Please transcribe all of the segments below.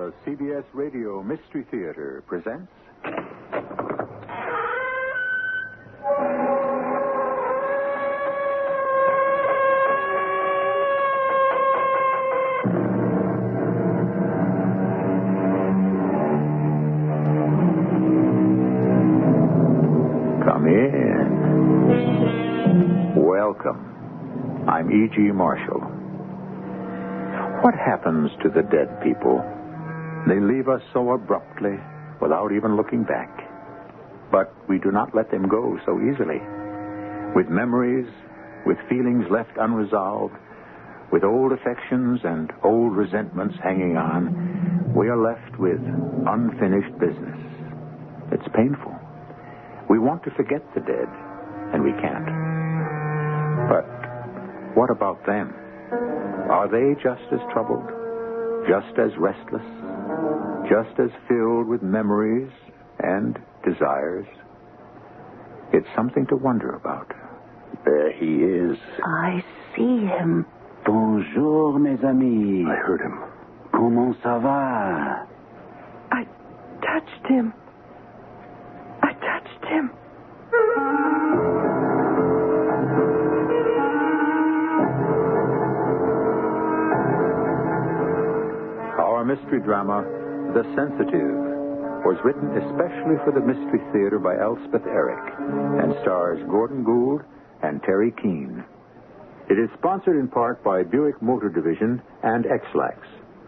The CBS Radio Mystery Theater presents... Come in. Welcome. I'm E.G. Marshall. What happens to the dead people? They leave us so abruptly, without even looking back. But we do not let them go so easily. With memories, with feelings left unresolved, with old affections and old resentments hanging on, we are left with unfinished business. It's painful. We want to forget the dead, and we can't. But what about them? Are they just as troubled, just as restless, just as filled with memories and desires? It's something to wonder about. There he is. I see him. Bonjour, mes amis. I heard him. Comment ça va? I touched him. I touched him. Our mystery drama, The Sensitive, was written especially for the Mystery Theater by Elspeth Eric and stars Gordon Gould and Terry Keane. It is sponsored in part by Buick Motor Division and X-Lax.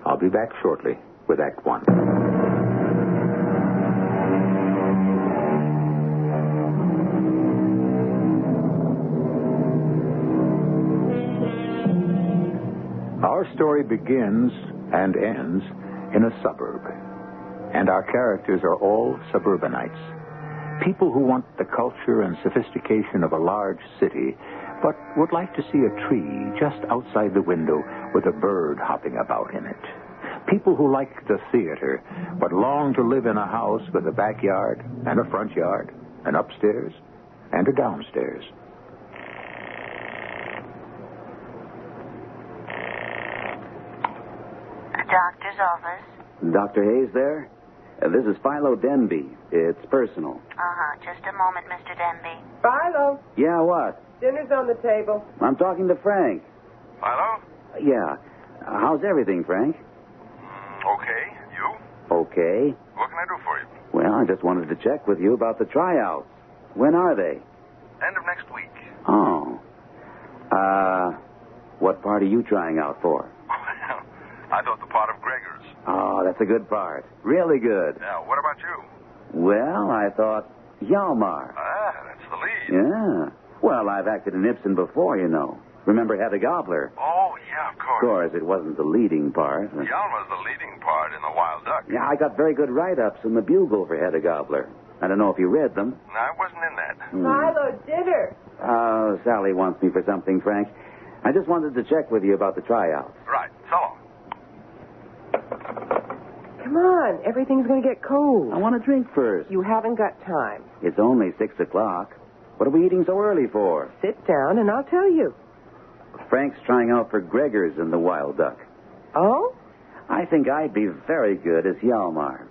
I'll be back shortly with Act One. Our story begins and ends in a suburb. And our characters are all suburbanites. People who want the culture and sophistication of a large city, but would like to see a tree just outside the window with a bird hopping about in it. People who like the theater, but long to live in a house with a backyard and a front yard, an upstairs and a downstairs. Doctor's office. Dr. Hayes there? This is Philo Denby. It's personal. Just a moment, Mr. Denby. Philo, Yeah, what? dinner's on the table. I'm talking to Frank. Hello? Yeah. How's everything, Frank? Okay. You? Okay. What can I do for you? Well, I just wanted to check with you about the tryouts. When are they? End of next week. Oh. What part are you trying out for? Well, I thought the part of Gregor's. Oh, that's a good part. Really good. Now, what about you? Well, I thought Hjalmar. That's the lead. Yeah. Well, I've acted in Ibsen before, you know. Remember Hedda Gabler? Oh, yeah, of Of course. course, it wasn't the leading part. Yalma's the leading part in The Wild Duck. Yeah, I got very good write-ups in the Bugle for Hedda Gabler. I don't know if you read them. I wasn't in that. Philo, dinner. Sally wants me for something, Frank. I just wanted to check with you about the tryouts. Right. So long. Come on, everything's going to get cold. I want a drink first. You haven't got time. It's only 6 o'clock. What are we eating so early for? Sit down and I'll tell you. Frank's trying out for Gregor's in The Wild Duck. Oh? I think I'd be very good as Hjalmar.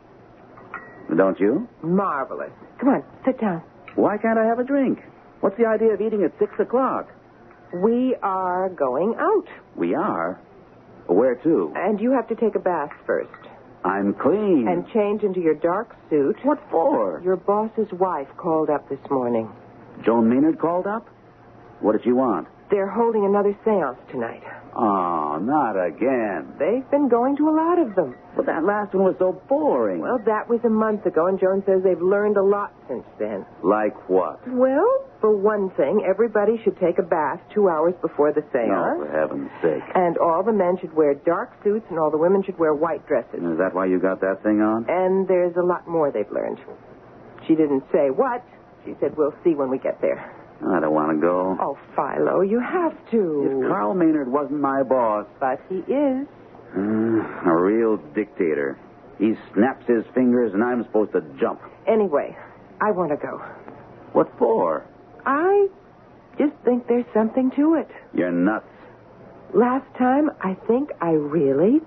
Don't you? Marvelous. Come on, sit down. Why can't I have a drink? What's the idea of eating at 6 o'clock? We are going out. We are? Where to? And you have to take a bath first. I'm clean. And change into your dark suit. What for? Your boss's wife called up this morning. Joan Maynard called up? What did she want? They're holding another seance tonight. Oh, not again. They've been going to a lot of them. But that last one was so boring. Well, that was a month ago, and Joan says they've learned a lot since then. Like what? Well, for one thing, everybody should take a bath 2 hours before the seance. No, for heaven's sake. And all the men should wear dark suits, and all the women should wear white dresses. Is that why you got that thing on? And there's a lot more they've learned. She didn't say what. She said, we'll see when we get there. I don't want to go. Oh, Philo, you have to. If Carl Maynard wasn't my boss. But he is. A real dictator. He snaps his fingers and I'm supposed to jump. Anyway, I want to go. What for? I just think there's something to it. You're nuts. Last time, I think I really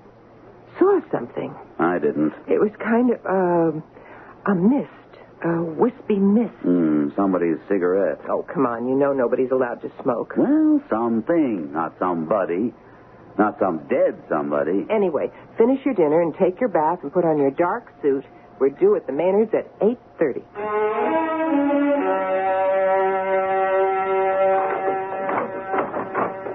saw something. I didn't. It was kind of a mist, a wispy mist. Somebody's cigarette. Oh, come on. You know nobody's allowed to smoke. Well, something, not somebody. Not some dead somebody. Anyway, finish your dinner and take your bath and put on your dark suit. We're due at the Maynards at 8:30.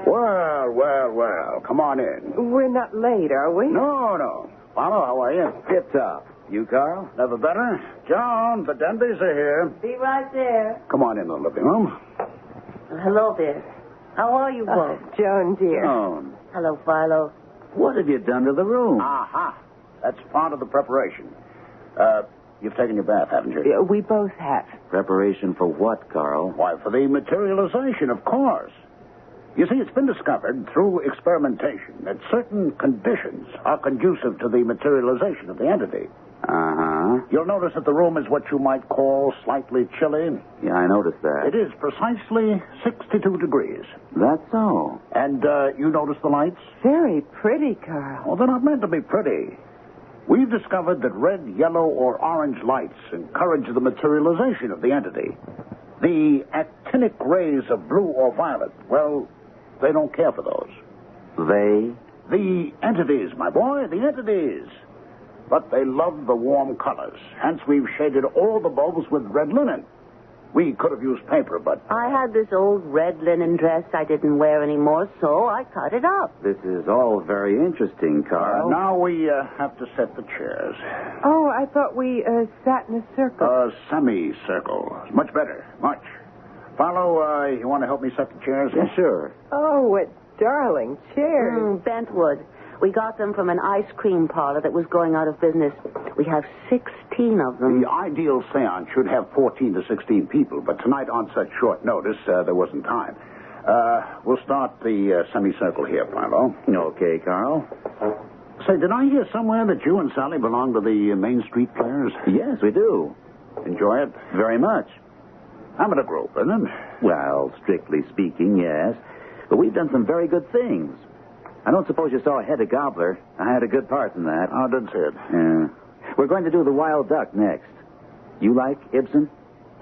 Well. Come on in. We're not late, are we? No. Follow, how are you? Tip top. You, Carl? Never better. John, the Denbys are here. Be right there. Come on in the living room. Hello there. How are you both? Joan, dear. Joan, Hello, Philo. what have you done to the room? Aha. That's part of the preparation. You've taken your bath, haven't you? We both have. Preparation for what, Carl? Why, for the materialization, of course. You see, it's been discovered through experimentation that certain conditions are conducive to the materialization of the entity. Uh-huh. You'll notice that the room is what you might call slightly chilly. Yeah, I noticed that. It is precisely 62 degrees. That's so. And you notice the lights? Very pretty, Carl. Well, they're not meant to be pretty. We've discovered that red, yellow, or orange lights encourage the materialization of the entity. The actinic rays of blue or violet, well, they don't care for those. They? The entities, my boy, the entities. But they love the warm colors. Hence, we've shaded all the bulbs with red linen. We could have used paper, but... I had this old red linen dress I didn't wear anymore, so I cut it up. This is all very interesting, Carl. now we have to set the chairs. Oh, I thought we sat in a circle. A semicircle. Much better. Much. Follow, you want to help me set the chairs? Yeah, sure. Oh, what darling chairs. Bentwood. We got them from an ice cream parlor that was going out of business. We have 16 of them. The ideal seance should have 14 to 16 people, but tonight on such short notice, there wasn't time. We'll start the semicircle here, Philo. Okay, Carl. Say, did I hear somewhere that you and Sally belong to the Main Street Players? Yes, we do. Enjoy it? Very much. I'm in a group, isn't it? Well, strictly speaking, yes. But we've done some very good things. I don't suppose you saw Hedda Gobbler. I had a good part in that. I didn't see it. Yeah. We're going to do The Wild Duck next. You like Ibsen?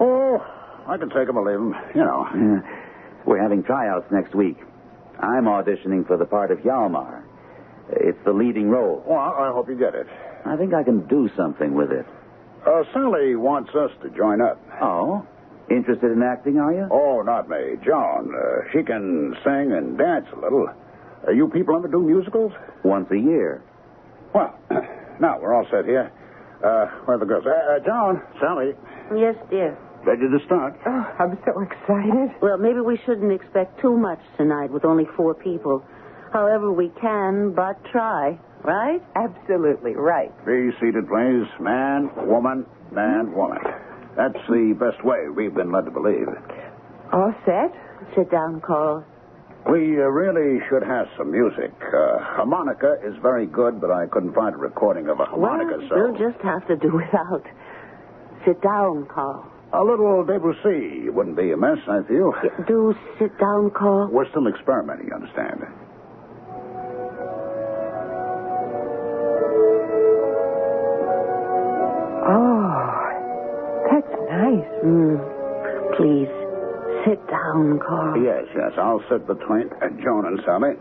Oh, I can take him or leave him, you know. Yeah. We're having tryouts next week. I'm auditioning for the part of Hjalmar. It's the leading role. Well, I hope you get it. I think I can do something with it. Sally wants us to join up. Oh? Interested in acting, are you? Oh, not me. Joan. She can sing and dance a little. You people ever do musicals? Once a year. Well, now we're all set here. Where are the girls? Joan, Sally, Yes, dear. ready to start? Oh, I'm so excited. Well, maybe we shouldn't expect too much tonight with only 4 people. However, we can but try, right? Absolutely right. Be seated, please. Man, woman, man, woman. That's the best way we've been led to believe. All set? Sit down, Carl. We really should have some music. Harmonica is very good, but I couldn't find a recording of a harmonica, Well, so... we'll just have to do without. Sit down, Carl. A little Debussy wouldn't be amiss, I feel. Do sit down, Carl. We're still experimenting, you understand. Oh, that's nice. Please, sit down, Carl. Yes, I'll sit between Joan and Sally.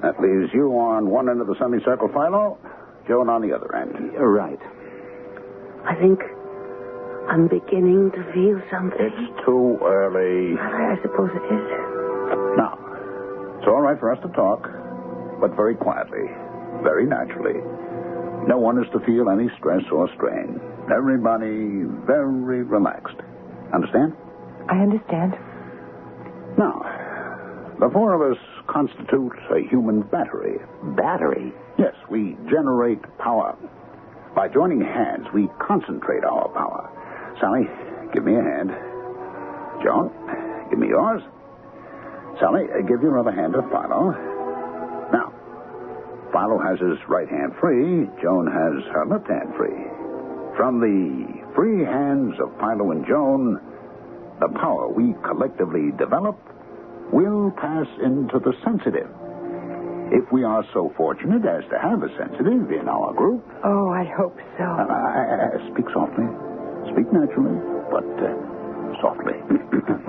That leaves you on one end of the semicircle, Philo. Joan on the other end. You're right. I think I'm beginning to feel something. It's too early. I suppose it is. Now, it's all right for us to talk, but very quietly, very naturally. No one is to feel any stress or strain. Everybody very relaxed. Understand? I understand. Now, the 4 of us constitute a human battery. Battery? Yes, we generate power. By joining hands, we concentrate our power. Sally, give me a hand. Joan, give me yours. Sally, give your other hand to Philo. Now, Philo has his right hand free. Joan has her left hand free. From the free hands of Philo and Joan, the power we collectively develop will pass into the sensitive. If we are so fortunate as to have a sensitive in our group. Oh, I hope so. Speak softly. Speak naturally, but softly.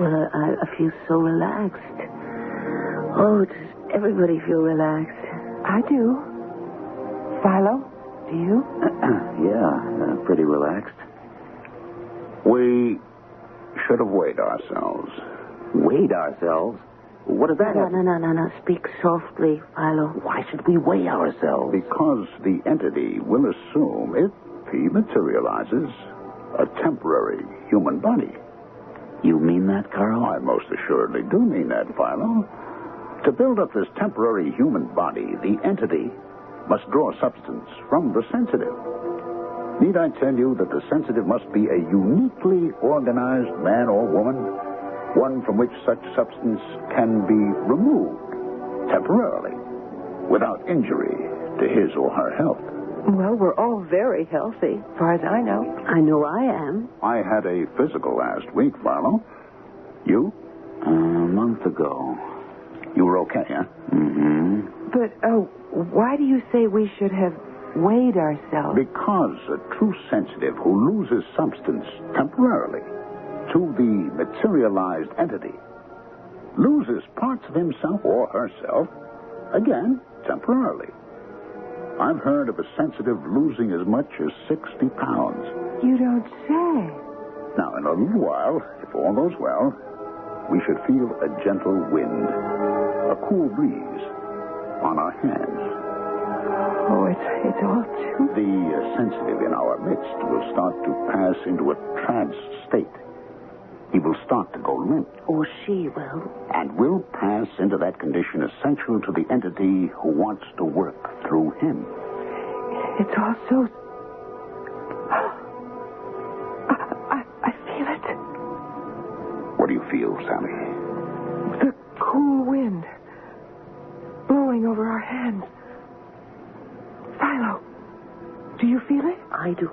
Well, I feel so relaxed. Oh, does everybody feel relaxed? I do. Philo, do you? Yeah, pretty relaxed. We should have weighed ourselves. Weighed ourselves? What does that have? No. Speak softly, Philo. Why should we weigh ourselves? Because the entity will assume, if he materializes, a temporary human body. You mean that, Carl? I most assuredly do mean that, Philo. To build up this temporary human body, the entity must draw substance from the sensitive. Need I tell you that the sensitive must be a uniquely organized man or woman, one from which such substance can be removed temporarily, without injury to his or her health? Well, we're all very healthy, as far as I know. I know I am. I had a physical last week, Philo. You? A month ago. You were okay, huh? Mm-hmm. But, why do you say we should have weighed ourselves? Because a true sensitive who loses substance temporarily to the materialized entity loses parts of himself or herself, again, temporarily. I've heard of a sensitive losing as much as 60 pounds. You don't say. Now, in a little while, if all goes well, we should feel a gentle wind, a cool breeze on our hands. Oh, it's all too... The sensitive in our midst will start to pass into a trance state. He will start to go limp. Or she will. And will pass into that condition essential to the entity who wants to work through him. It's all so... I feel it. What do you feel, Sally? The cool wind blowing over our hands. Philo, do you feel it? I do.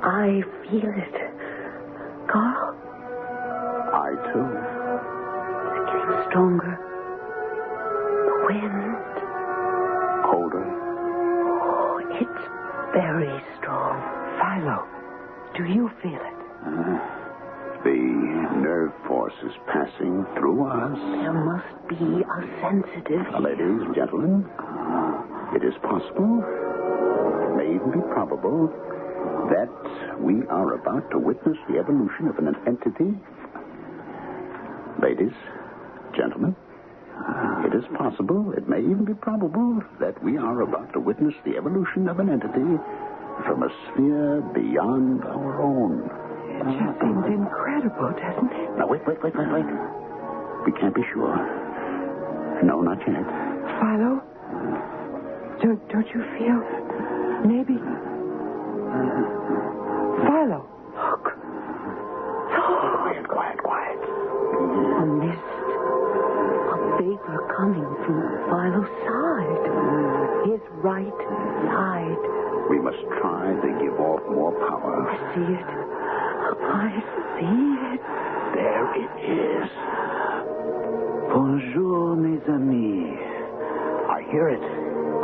I feel it. Carl? I, too. It's getting stronger. The wind. Colder. Oh, it's very strong. Philo, do you feel it? The nerve force is passing through us. There must be a sensitive. Ladies and gentlemen, it is possible, it may even be probable, that we are about to witness the evolution of an entity. Ladies, gentlemen, it is possible, it may even be probable, that we are about to witness the evolution of an entity from a sphere beyond our own. It just seems incredible, doesn't it? Now, wait. We can't be sure. No, not yet. Philo, don't you feel... maybe... Philo, look. Quiet. A mist. A vapor coming from Philo's side. His right side. We must try to give off more power. I see it. I see it. There it is. Bonjour, mes amis. I hear it.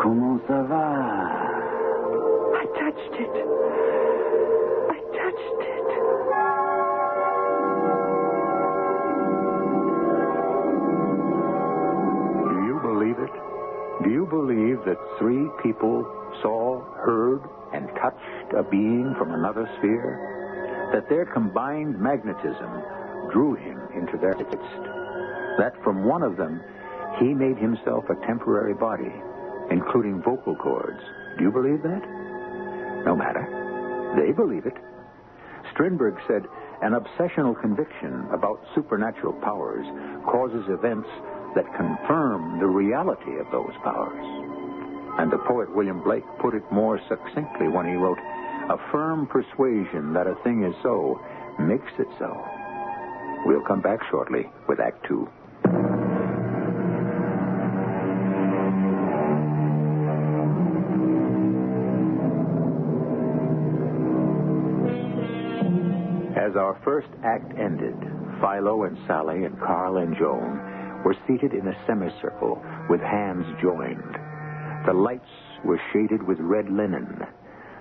Comment ça va? I touched it. Do you believe it? Do you believe that 3 people saw, heard, and touched a being from another sphere? That their combined magnetism drew him into their midst? That from one of them, he made himself a temporary body, including vocal cords? Do you believe that? No matter. They believe it. Strindberg said, an obsessional conviction about supernatural powers causes events that confirm the reality of those powers. And the poet William Blake put it more succinctly when he wrote, a firm persuasion that a thing is so makes it so. We'll come back shortly with Act 2. As our first act ended, Philo and Sally and Carl and Joan were seated in a semicircle with hands joined. The lights were shaded with red linen.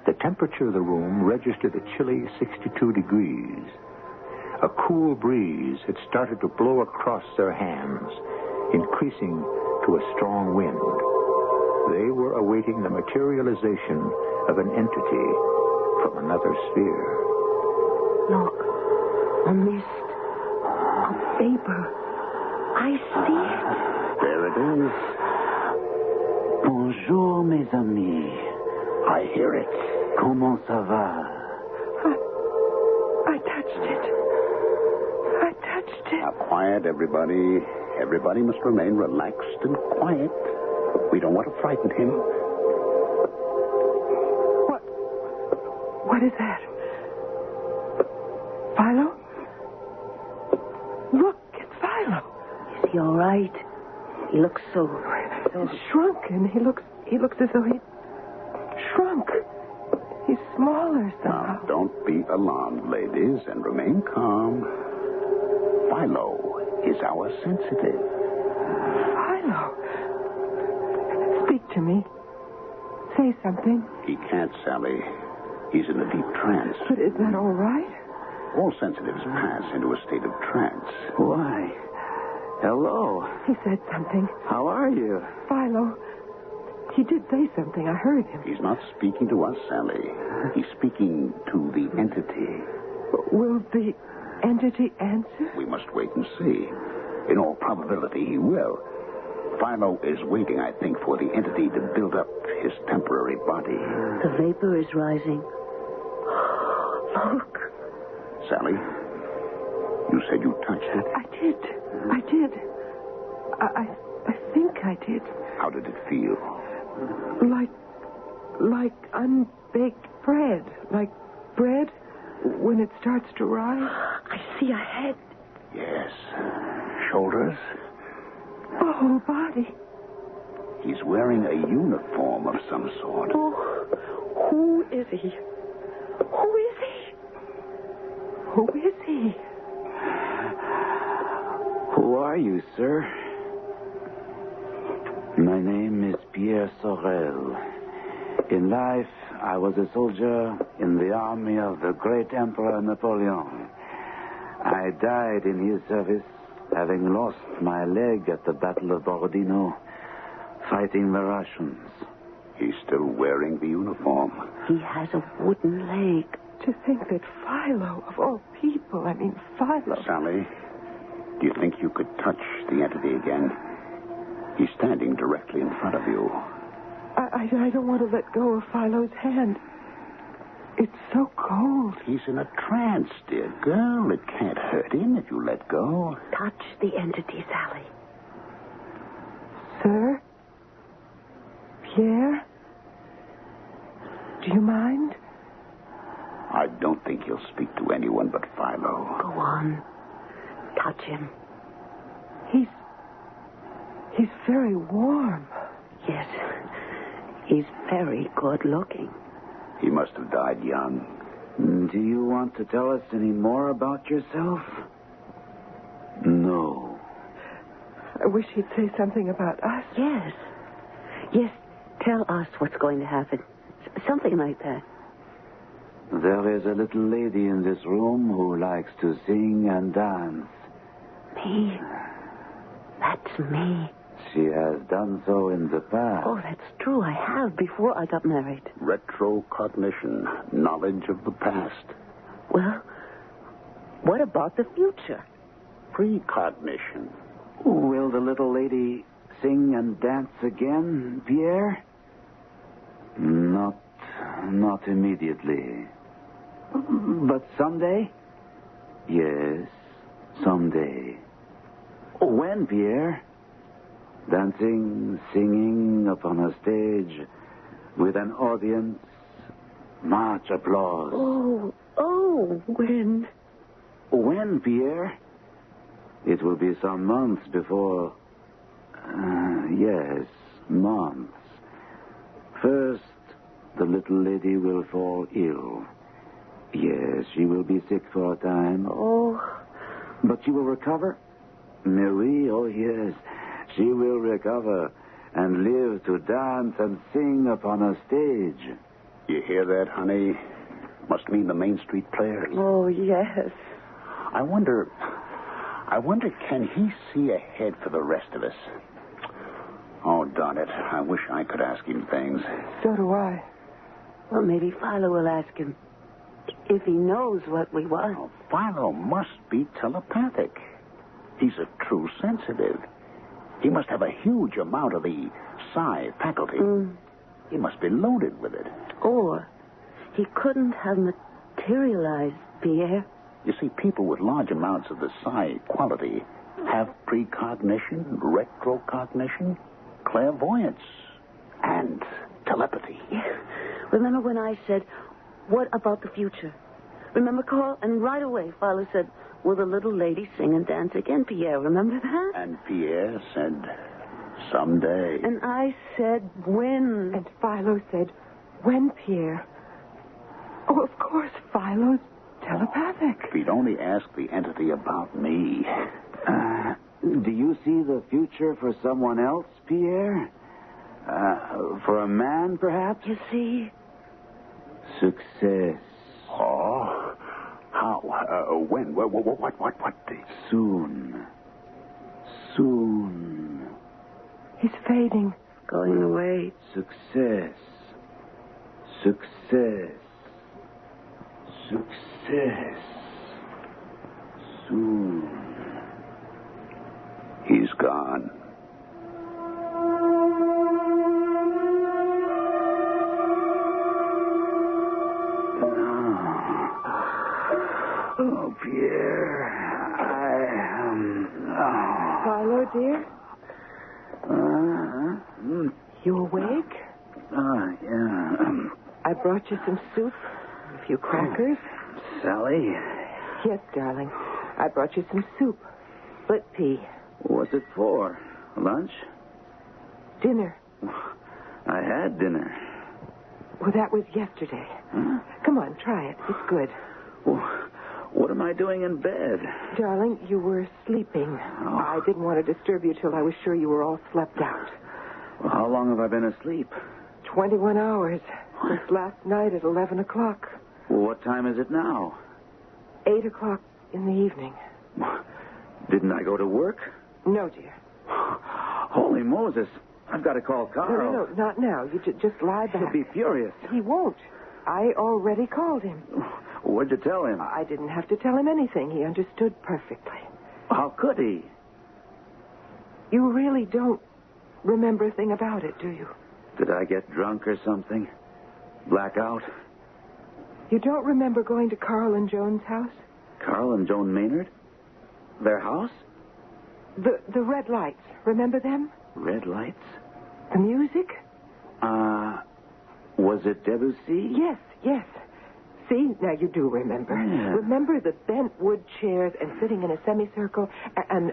The temperature of the room registered a chilly 62 degrees. A cool breeze had started to blow across their hands, increasing to a strong wind. They were awaiting the materialization of an entity from another sphere. Look, a mist, a vapor. I see it. There it is. Bonjour, mes amis. I hear it. Comment ça va? I touched it. I touched it. Now, quiet, everybody. Everybody must remain relaxed and quiet. We don't want to frighten him. What is that? Philo? Look, it's Philo. Is he all right? He looks so Shrunken. He looks as though he shrunk. He's smaller somehow. Now, don't be alarmed, ladies, and remain calm. Philo is our sensitive. Philo. Speak to me. Say something. He can't, Sally. He's in a deep trance. But is that all right? All sensitives pass into a state of trance. Why? Hello. He said something. How are you? Philo. He did say something. I heard him. He's not speaking to us, Sally. He's speaking to the entity. Will the entity answer? We must wait and see. In all probability, he will. Philo is waiting, I think, for the entity to build up his temporary body. The vapor is rising. Look. Sally, you said you touched it. I did. I think I did. How did it feel? Like unbaked bread. Like bread when it starts to rise. I see a head. Yes. Shoulders. A whole body. He's wearing a uniform of some sort. Oh, who is he? Who is he? Who is he? Who are you, sir? My name is Pierre Sorel. In life, I was a soldier in the army of the great Emperor Napoleon. I died in his service, having lost my leg at the Battle of Borodino, fighting the Russians. He's still wearing the uniform. He has a wooden leg. To think that Philo, of all people, Philo. Sally, do you think you could touch the entity again? He's standing directly in front of you. I don't want to let go of Philo's hand. It's so cold. He's in a trance, dear girl. It can't hurt him if you let go. Touch the entity, Sally. Sir? Pierre? Do you mind? I don't think he'll speak to anyone but Philo. Go on. Touch him. He's very warm. Yes. He's very good looking. He must have died young. Do you want to tell us any more about yourself? No. I wish he'd say something about us. Yes. Yes, tell us what's going to happen. Something like that. There is a little lady in this room who likes to sing and dance. Me? That's me. She has done so in the past. Oh, that's true. I have before I got married. Retrocognition, knowledge of the past. Well, what about the future? Precognition. Will the little lady sing and dance again, Pierre? Not immediately. But someday? Yes, someday. When, Pierre? Dancing, singing upon a stage with an audience, much applause. Oh, when? When, Pierre? It will be some months before... yes, months. First, the little lady will fall ill. Yes, she will be sick for a time. Oh. But she will recover Marie, oh yes, she will recover and live to dance and sing upon a stage. You hear that, honey? Must mean the Main Street Players. Oh, yes. I wonder, can he see ahead for the rest of us? Oh, darn it. I wish I could ask him things. So do I. Well, maybe Philo will ask him if he knows what we want. Oh, Philo must be telepathic. He's a true sensitive. He must have a huge amount of the psi faculty. He must be loaded with it. Or he couldn't have materialized, Pierre. You see, people with large amounts of the psi quality have precognition, retrocognition, clairvoyance, and telepathy. Remember when I said, what about the future? Remember, Carl? And right away, Philo said, will the little lady sing and dance again, Pierre? Remember that? And Pierre said, someday. And I said, when? And Philo said, when, Pierre? Oh, of course, Philo's telepathic. If he'd only ask the entity about me. Do you see the future for someone else, Pierre? For a man, perhaps? You see? Success. Oh? How? When? What? Soon. Soon. He's fading. Going away. Success. Success. Success. Soon. He's gone. Oh, Pierre, Philo, dear? You awake? Yeah. I brought you some soup, a few crackers. Sally? Yes, darling. I brought you some soup. Split pea. What's it for? Lunch? Dinner. I had dinner. Well, that was yesterday. Huh? Come on, try it. It's good. What am I doing in bed? Darling, you were sleeping. Oh. I didn't want to disturb you till I was sure you were all slept out. Well, how long have I been asleep? 21 hours. Since last night at 11 o'clock. Well, what time is it now? 8 o'clock in the evening. Didn't I go to work? No, dear. Holy Moses. I've got to call Carl. No, not now. You just lie back. He'll be furious. He won't. I already called him. What'd you tell him? I didn't have to tell him anything. He understood perfectly. How could he? You really don't remember a thing about it, do you? Did I get drunk or something? Black out? You don't remember going to Carl and Joan's house? Carl and Joan Maynard? Their house? The red lights. Remember them? Red lights? The music? Was it Debussy? Yes. See, now you do remember. Yeah. Remember the bent wood chairs and sitting in a semicircle and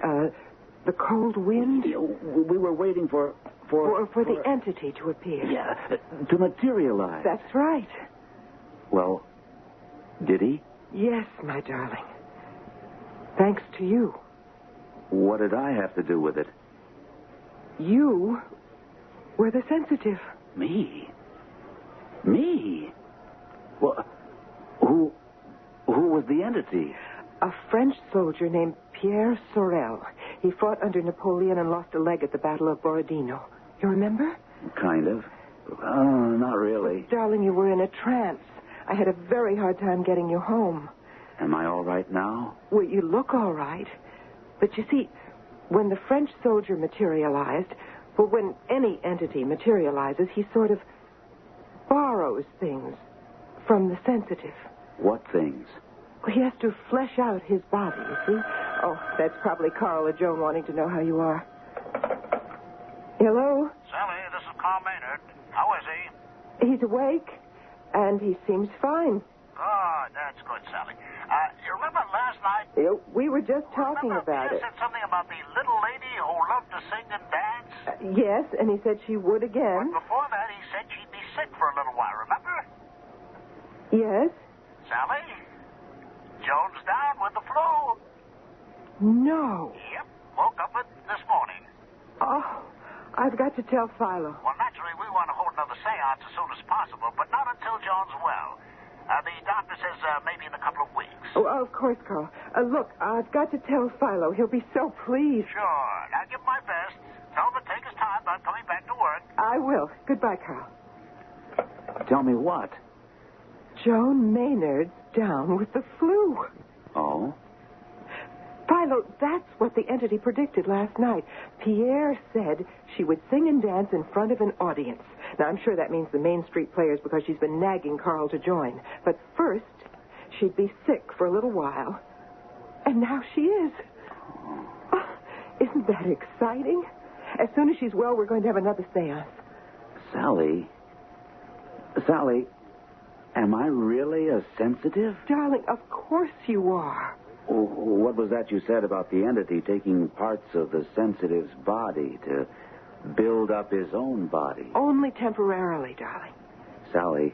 the cold wind? We were waiting for the entity to appear. Yeah, to materialize. That's right. Well, did he? Yes, my darling. Thanks to you. What did I have to do with it? You were the sensitive. Me? Well, who was the entity? A French soldier named Pierre Sorel. He fought under Napoleon and lost a leg at the Battle of Borodino. You remember? Kind of. Oh, not really. Darling, you were in a trance. I had a very hard time getting you home. Am I all right now? Well, you look all right. But you see, when the French soldier materialized, well, when any entity materializes, he sort of borrows things from the sensitive. What things? Well, he has to flesh out his body, you see. Oh, that's probably Carl or Joan wanting to know how you are. Hello? Sally, this is Carl Maynard. How is he? He's awake, and he seems fine. Good, that's good, Sally. You remember last night? We were just talking about Pierre it. said something about the little lady who loved to sing and dance? Yes, and he said she would again. But before that, he said she'd be sick for a little while, remember? Yes? Sally? Joan's down with the flu. No. Yep. woke up with this morning. Oh, I've got to tell Philo. Well, naturally, we want to hold another seance as soon as possible, but not until John's well. The doctor says maybe in a couple of weeks. Oh, of course, Carl. Look, I've got to tell Philo. He'll be so pleased. Sure. I'll give my best. Tell him to take his time about coming back to work. I will. Goodbye, Carl. Tell me what? Joan Maynard's down with the flu. Oh? Philo, that's what the entity predicted last night. Pierre said she would sing and dance in front of an audience. Now, I'm sure that means the Main Street Players because she's been nagging Carl to join. But first, she'd be sick for a little while. And now she is. Oh, isn't that exciting? As soon as she's well, we're going to have another seance. Sally, am I really a sensitive? Darling, of course you are. What was that you said about the entity taking parts of the sensitive's body to build up his own body? Only temporarily, darling. Sally,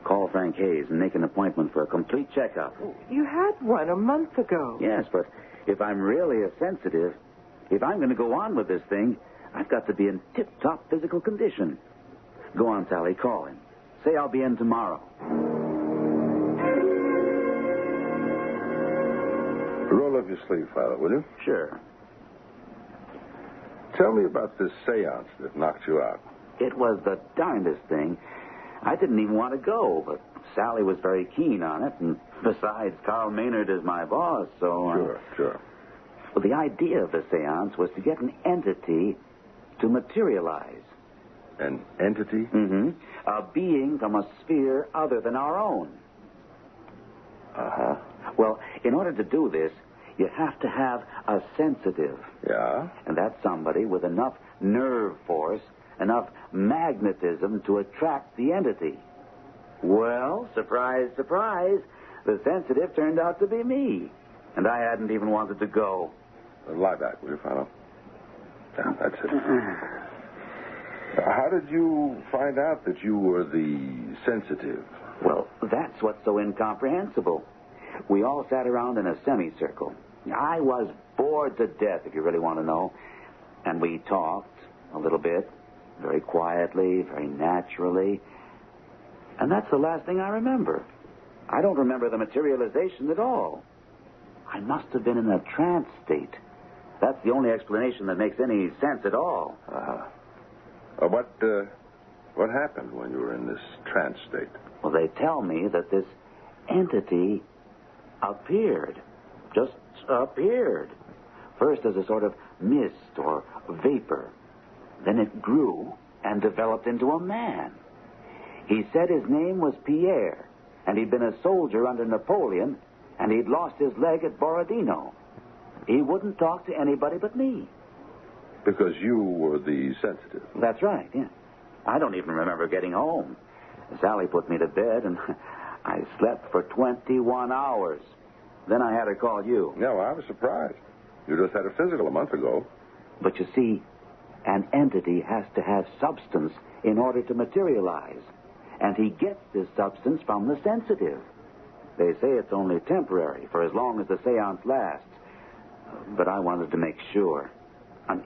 call Frank Hayes and make an appointment for a complete checkup. You had one a month ago. Yes, but if I'm really a sensitive, if I'm going to go on with this thing, I've got to be in tip-top physical condition. Go on, Sally, call him. Say I'll be in tomorrow. Roll up your sleeve, Philo, will you? Sure. Tell me about this seance that knocked you out. It was the darndest thing. I didn't even want to go, but Sally was very keen on it, and besides, Carl Maynard is my boss, so... Sure. Well, the idea of the seance was to get an entity to materialize. An entity? Mm-hmm. A being from a sphere other than our own. Uh-huh. Well, in order to do this, you have to have a sensitive. Yeah? And that's somebody with enough nerve force, enough magnetism to attract the entity. Well, surprise, surprise, the sensitive turned out to be me. And I hadn't even wanted to go. Lie back, will you, Philo? Yeah, that's it. How did you find out that you were the sensitive? Well, that's what's so incomprehensible. We all sat around in a semicircle. I was bored to death, if you really want to know. And we talked a little bit, very quietly, very naturally. And that's the last thing I remember. I don't remember the materialization at all. I must have been in a trance state. That's the only explanation that makes any sense at all. What happened when you were in this trance state? Well, they tell me that this entity appeared. Just appeared. First as a sort of mist or vapor. Then it grew and developed into a man. He said his name was Pierre, and he'd been a soldier under Napoleon, and he'd lost his leg at Borodino. He wouldn't talk to anybody but me. Because you were the sensitive. That's right, yeah. I don't even remember getting home. Sally put me to bed, and I slept for 21 hours. Then I had her call you. No, I was surprised. You just had a physical a month ago. But you see, an entity has to have substance in order to materialize. And he gets this substance from the sensitive. They say it's only temporary, for as long as the seance lasts. But I wanted to make sure.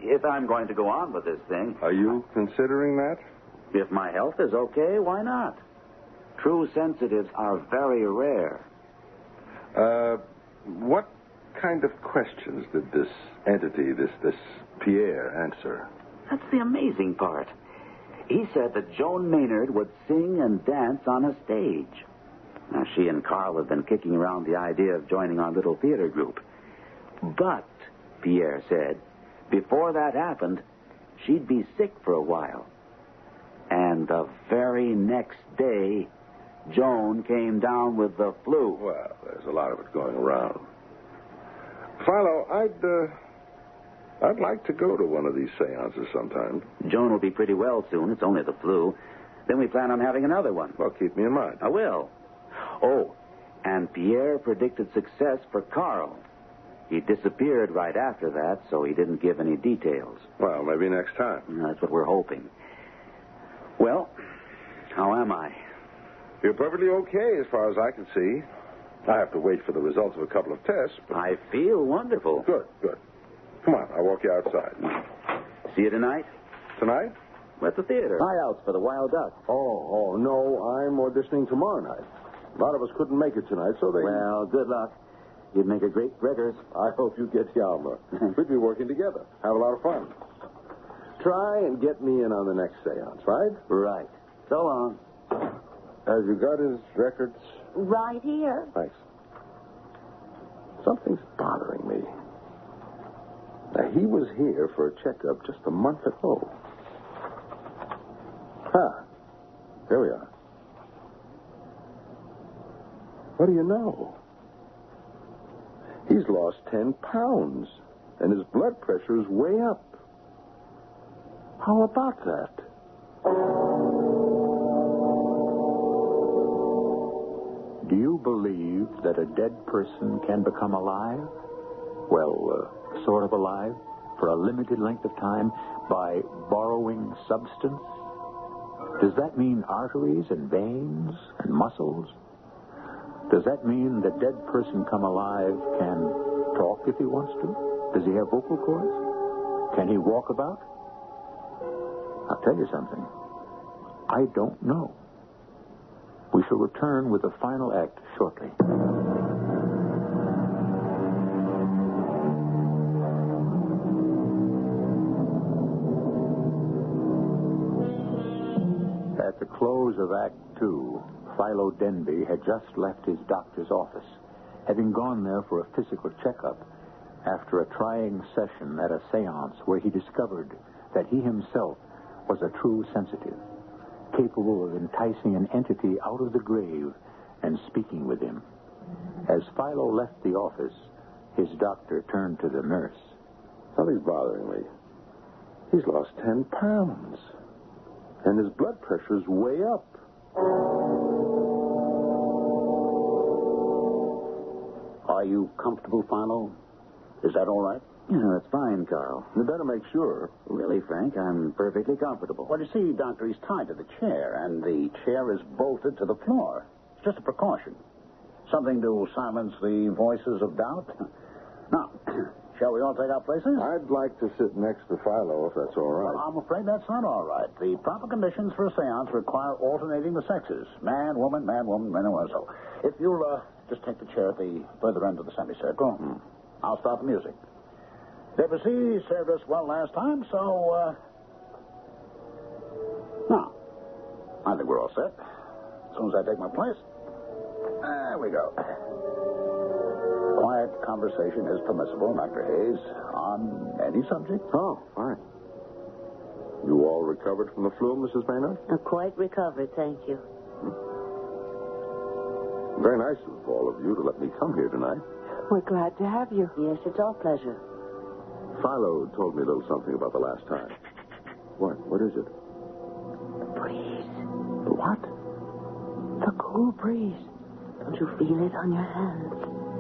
If I'm going to go on with this thing... Are you considering that? If my health is okay, why not? True sensitives are very rare. What kind of questions did this entity, this Pierre, answer? That's the amazing part. He said that Joan Maynard would sing and dance on a stage. Now, she and Carl have been kicking around the idea of joining our little theater group. But, Pierre said, before that happened, she'd be sick for a while. And the very next day, Joan came down with the flu. Well, there's a lot of it going around. Philo, I'd like to go to one of these seances sometime. Joan will be pretty well soon. It's only the flu. Then we plan on having another one. Well, keep me in mind. I will. Oh, and Pierre predicted success for Carl. He disappeared right after that, so he didn't give any details. Well, maybe next time. That's what we're hoping. Well, how am I? You're perfectly okay as far as I can see. I have to wait for the results of a couple of tests, but... I feel wonderful. Good. Come on, I'll walk you outside. See you tonight? Tonight? At the theater. Tryouts for the Wild Duck. Oh, no, I'm auditioning tomorrow night. A lot of us couldn't make it tonight, so they... Well, good luck. You'd make a great Gregors. I hope you get Yalma. We'd be working together. Have a lot of fun. Try and get me in on the next seance, right? Right. So long. Have you got his records? Right here. Thanks. Something's bothering me. Now, he was here for a checkup just a month ago. Here we are. What do you know? He's lost 10 pounds, and his blood pressure is way up. How about that? Do you believe that a dead person can become alive? Well, sort of alive, for a limited length of time, by borrowing substance? Does that mean arteries and veins and muscles? Does that mean the dead person come alive can talk if he wants to? Does he have vocal cords? Can he walk about? I'll tell you something. I don't know. We shall return with the final act shortly. At the close of Act 2, Philo Denby had just left his doctor's office, having gone there for a physical checkup after a trying session at a seance where he discovered that he himself was a true sensitive, capable of enticing an entity out of the grave and speaking with him. As Philo left the office, his doctor turned to the nurse. Something's bothering me. He's lost 10 pounds, and his blood pressure's way up. Are you comfortable, Philo? Is that all right? Yeah, that's fine, Carl. You better make sure. Really, Frank, I'm perfectly comfortable. Well, you see, Doctor, he's tied to the chair, and the chair is bolted to the floor. It's just a precaution. Something to silence the voices of doubt. Now, shall we all take our places? I'd like to sit next to Philo, if that's all right. Well, I'm afraid that's not all right. The proper conditions for a seance require alternating the sexes. Man, woman, man, woman, man, and woman. So, if you'll just take the chair at the further end of the semicircle, I'll start the music. Debussy served us well last time, so, now, I think we're all set. As soon as I take my place, there we go. Quiet conversation is permissible, Dr. Hayes, on any subject. Oh, fine. You all recovered from the flu, Mrs. Maynard? Quite recovered, thank you. Very nice of all of you to let me come here tonight. We're glad to have you. Yes, it's our pleasure. Philo told me a little something about the last time. What? What is it? The breeze. The what? The cool breeze. Don't you feel it on your hands?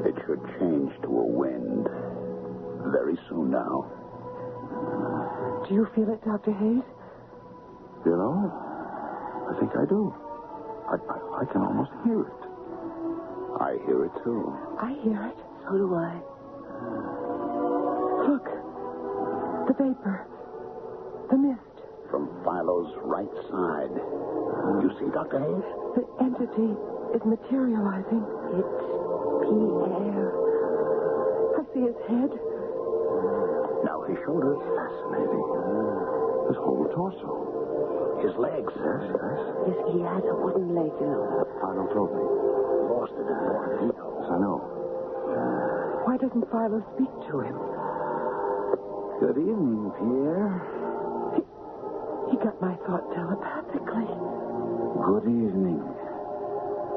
It should change to a wind very soon now. Do you feel it, Dr. Hayes? You know, I think I do. I can almost hear it. I hear it, too. I hear it. So do I. Look. The vapor. The mist. From Philo's right side. You see, Dr. Hayes? The entity is materializing. It's Pierre. I see his head. Now his shoulders. Fascinating. His whole torso. His legs. Yes, he has a wooden leg, you know. Philo told me. Lost it in the Yes, I know. Why doesn't Philo speak to him? Good evening, Pierre. He got my thought telepathically. Good evening.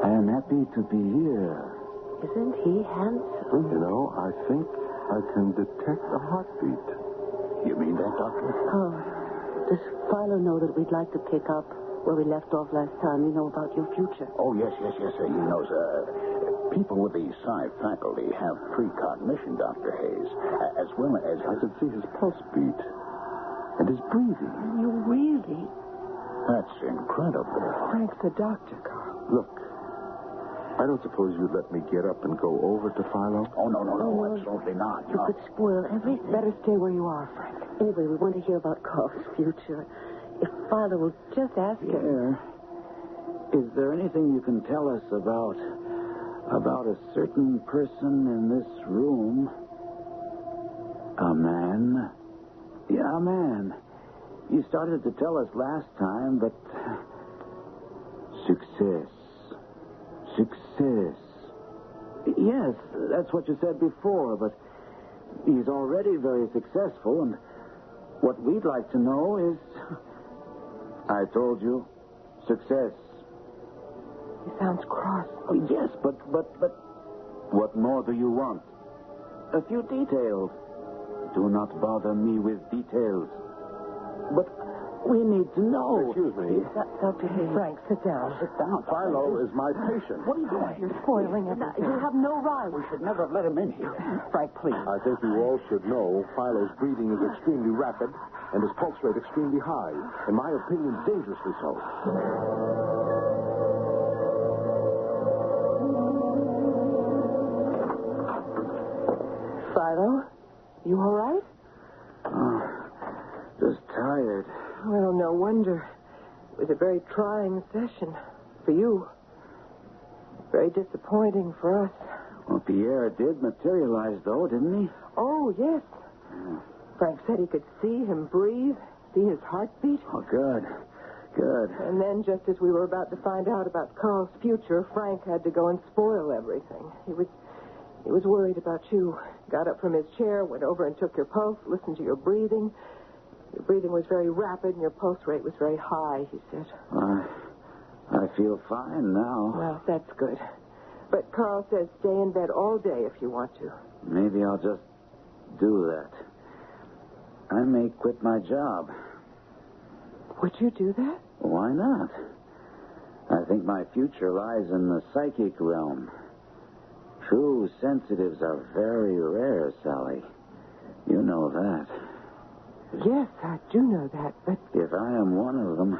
I am happy to be here. Isn't he handsome? You know, I think I can detect a heartbeat. You mean that, Doctor? Oh, does Philo know that we'd like to pick up where we left off last time? You know about your future. Oh, yes. He knows. People with the psi faculty have precognition, Dr. Hayes, as well as... I could see his pulse beat and his breathing. You really? That's incredible. Frank's a doctor, Carl. Look, I I don't suppose you'd let me get up and go over to Philo? Oh, no, absolutely not. You could spoil everything. Better stay where you are, Frank. Anyway, we want to hear about Carl's future. If Father will just ask him. Pierre, is there anything you can tell us about a certain person in this room? A man? Yeah, a man. You started to tell us last time, but... Success. Yes, that's what you said before, but he's already very successful, and what we'd like to know is... I told you, success. He sounds cross. Oh, yes, but what more do you want? A few details. Do not bother me with details. But we need to know. Excuse me. Dr. Hayes. Frank, sit down. Sit down. Philo is my patient. What are you doing? You're spoiling everything. You have no right. We should never have let him in here. Frank, please. I think you all should know Philo's breathing is extremely rapid and his pulse rate extremely high. In my opinion, dangerously so. Philo, you all right? Just tired. Well, no wonder. It was a very trying session for you. Very disappointing for us. Well, Pierre did materialize, though, didn't he? Oh, yes. Frank said he could see him breathe, see his heartbeat. Oh, good. And then, just as we were about to find out about Carl's future, Frank had to go and spoil everything. He was worried about you. Got up from his chair, went over and took your pulse, listened to your breathing. Your breathing was very rapid and your pulse rate was very high, he said. I feel fine now. Well, that's good. But Carl says stay in bed all day if you want to. Maybe I'll just do that. I may quit my job. Would you do that? Why not? I think my future lies in the psychic realm. True sensitives are very rare, Sally. You know that. Yes, I do know that, but... If I am one of them,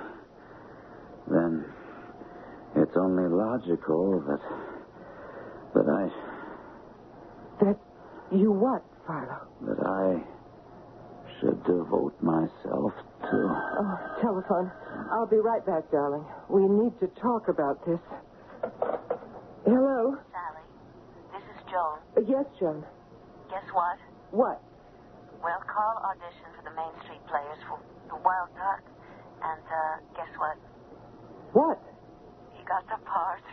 then it's only logical that I... That you what, Philo? That I should devote myself to... Oh, telephone. I'll be right back, darling. We need to talk about this. Hello? Sally, this is Joan. Yes, Joan. Guess what? What? Well, Carl auditioned for the Main Street Players for the Wild Duck. And, guess what? What? He got the part.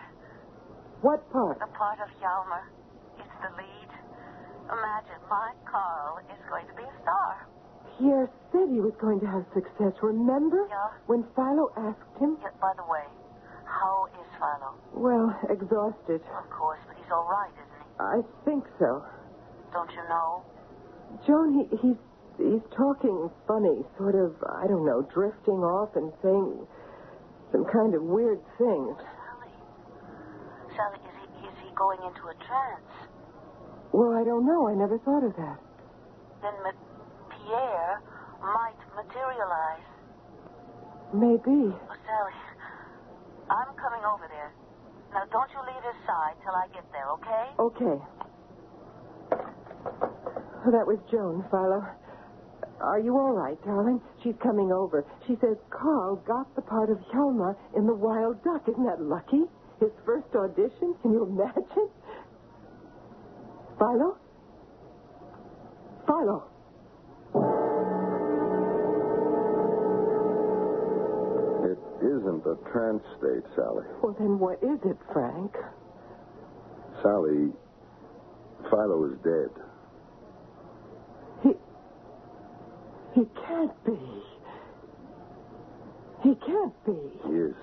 What part? The part of Hjalmar. It's the lead. Imagine, my Carl is going to be a star. Pierre said he was going to have success, remember? Yeah. When Philo asked him? Yeah, by the way, how is Philo? Well, exhausted. Of course, but he's all right, isn't he? I think so. Don't you know? Joan, he's talking funny, sort of, I don't know, drifting off and saying some kind of weird things. Sally, is he going into a trance? Well, I don't know. I never thought of that. Then Pierre might materialize. Maybe. Oh, Sally, I'm coming over there. Now, don't you leave his side till I get there, okay? Okay. Oh, that was Joan, Philo. Are you all right, darling? She's coming over. She says Carl got the part of Hjalmar in The Wild Duck. Isn't that lucky? His first audition? Can you imagine? Philo? Philo. It isn't a trance state, Sally. Well, then what is it, Frank? Sally, Philo is dead. He can't be. He can't be. He is.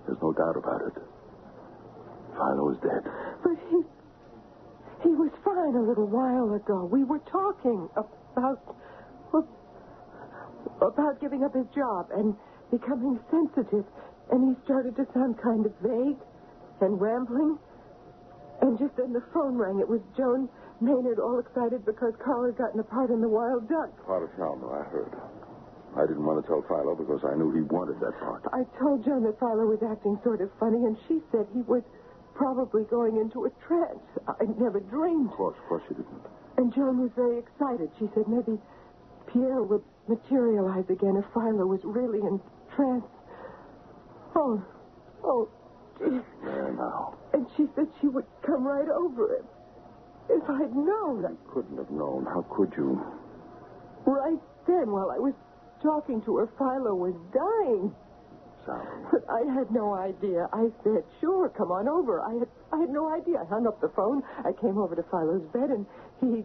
There's no doubt about it. Philo is dead. But he was fine a little while ago. We were talking about giving up his job and becoming sensitive. And he started to sound kind of vague and rambling. And just then the phone rang. It was Joan Maynard, all excited because Carl had gotten a part in The Wild Duck. Part of Hjalmar, I heard. I didn't want to tell Philo because I knew he wanted that part. I told Joan that Philo was acting sort of funny, and she said he was probably going into a trance. I never dreamed. Of course you didn't. And Joan was very excited. She said maybe Pierre would materialize again if Philo was really in trance. Oh, gee. There now. And she said she would come right over him. If I'd known. You couldn't have known. How could you? Right then, while I was talking to her, Philo was dying. Sally. But I had no idea. I said, sure, come on over. I had no idea. I hung up the phone. I came over to Philo's bed, and he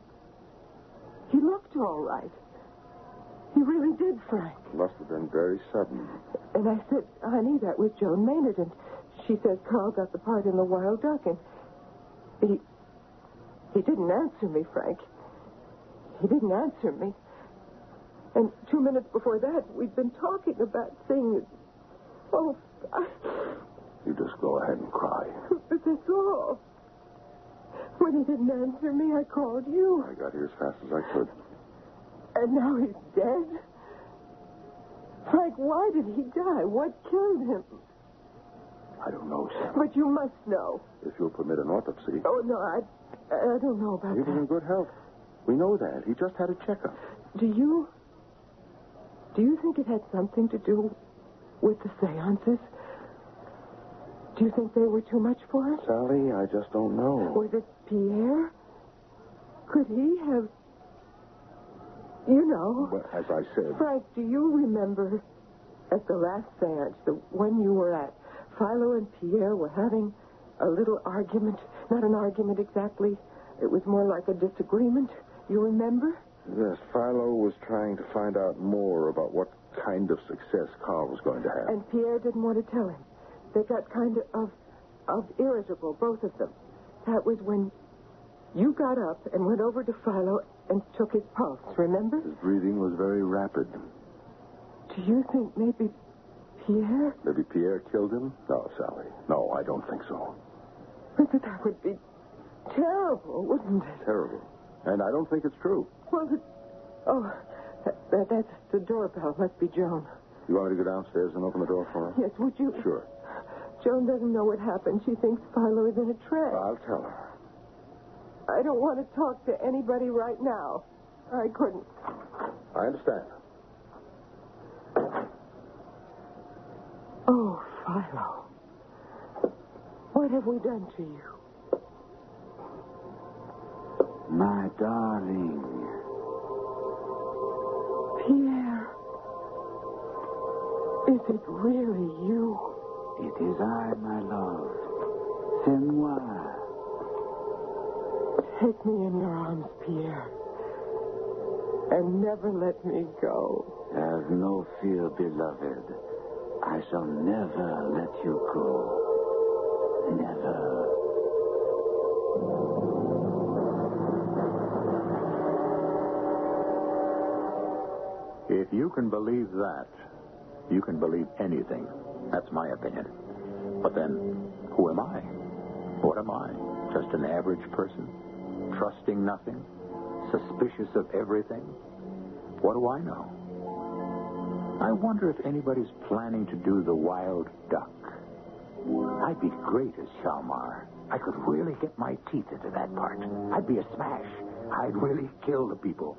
looked all right. He really did, Frank. Must have been very sudden. And I said, honey, that was Joan Maynard. And she says Carl got the part in The Wild Duck. And he didn't answer me, Frank. He didn't answer me. And 2 minutes before that, we'd been talking about things. Oh, You just go ahead and cry. But that's all. When he didn't answer me, I called you. I got here as fast as I could. And now he's dead. Frank, why did he die? What killed him? I don't know, Sally. But you must know. If you'll permit an autopsy. Oh, no, I don't know about He was in good health. We know that. He just had a checkup. Do you think it had something to do with the seances? Do you think they were too much for him? Sally, I just don't know. Was it Pierre? Could he have... You know... Well, as I said... Frank, do you remember at the last seance, the one you were at, Philo and Pierre were having a little argument? Not an argument exactly. It was more like a disagreement. You remember? Yes, Philo was trying to find out more about what kind of success Carl was going to have. And Pierre didn't want to tell him. They got kind of irritable, both of them. That was when you got up and went over to Philo and took his pulse, remember? His breathing was very rapid. Do you think maybe Pierre? Maybe Pierre killed him? No, Sally. No, I don't think so. But that would be terrible, wouldn't it? Terrible. And I don't think it's true. Well, that's the doorbell. Must be Joan. You want me to go downstairs and open the door for her? Yes, would you? Sure. Joan doesn't know what happened. She thinks Philo is in a trance. I'll tell her. I don't want to talk to anybody right now. I couldn't. I understand. Oh, Philo. What have we done to you? My darling. Pierre. Is it really you? It is I, my love. C'est moi. Take me in your arms, Pierre. And never let me go. Have no fear, beloved. I shall never let you go. Never. If you can believe that, you can believe anything. That's my opinion. But then, who am I? What am I? Just an average person? Trusting nothing? Suspicious of everything? What do I know? I wonder if anybody's planning to do the Wild Duck. I'd be great as Shalmar. I could really get my teeth into that part. I'd be a smash. I'd really kill the people.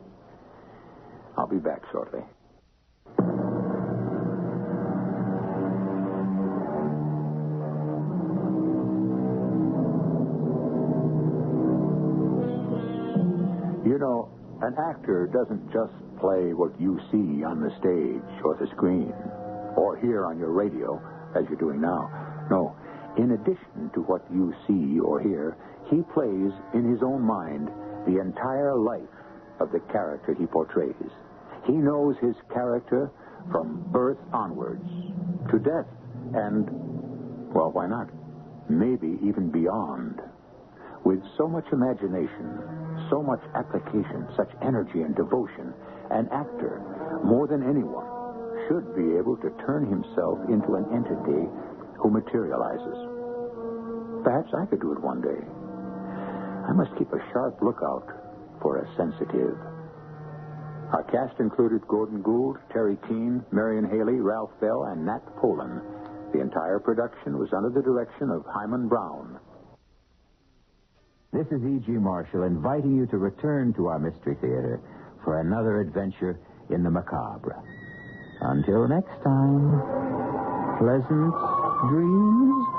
I'll be back shortly. You know, an actor doesn't just play what you see on the stage or the screen or hear on your radio, as you're doing now. No, in addition to what you see or hear, he plays in his own mind the entire life of the character he portrays. He knows his character from birth onwards to death and, well, why not? Maybe even beyond. With so much imagination, so much application, such energy and devotion, an actor, more than anyone, should be able to turn himself into an entity who materializes. Perhaps I could do it one day. I must keep a sharp lookout for a sensitive. Our cast included Gordon Gould, Terry Keane, Marion Haley, Ralph Bell, and Nat Polan. The entire production was under the direction of Hyman Brown. This is E.G. Marshall inviting you to return to our Mystery Theater for another adventure in the macabre. Until next time, pleasant dreams.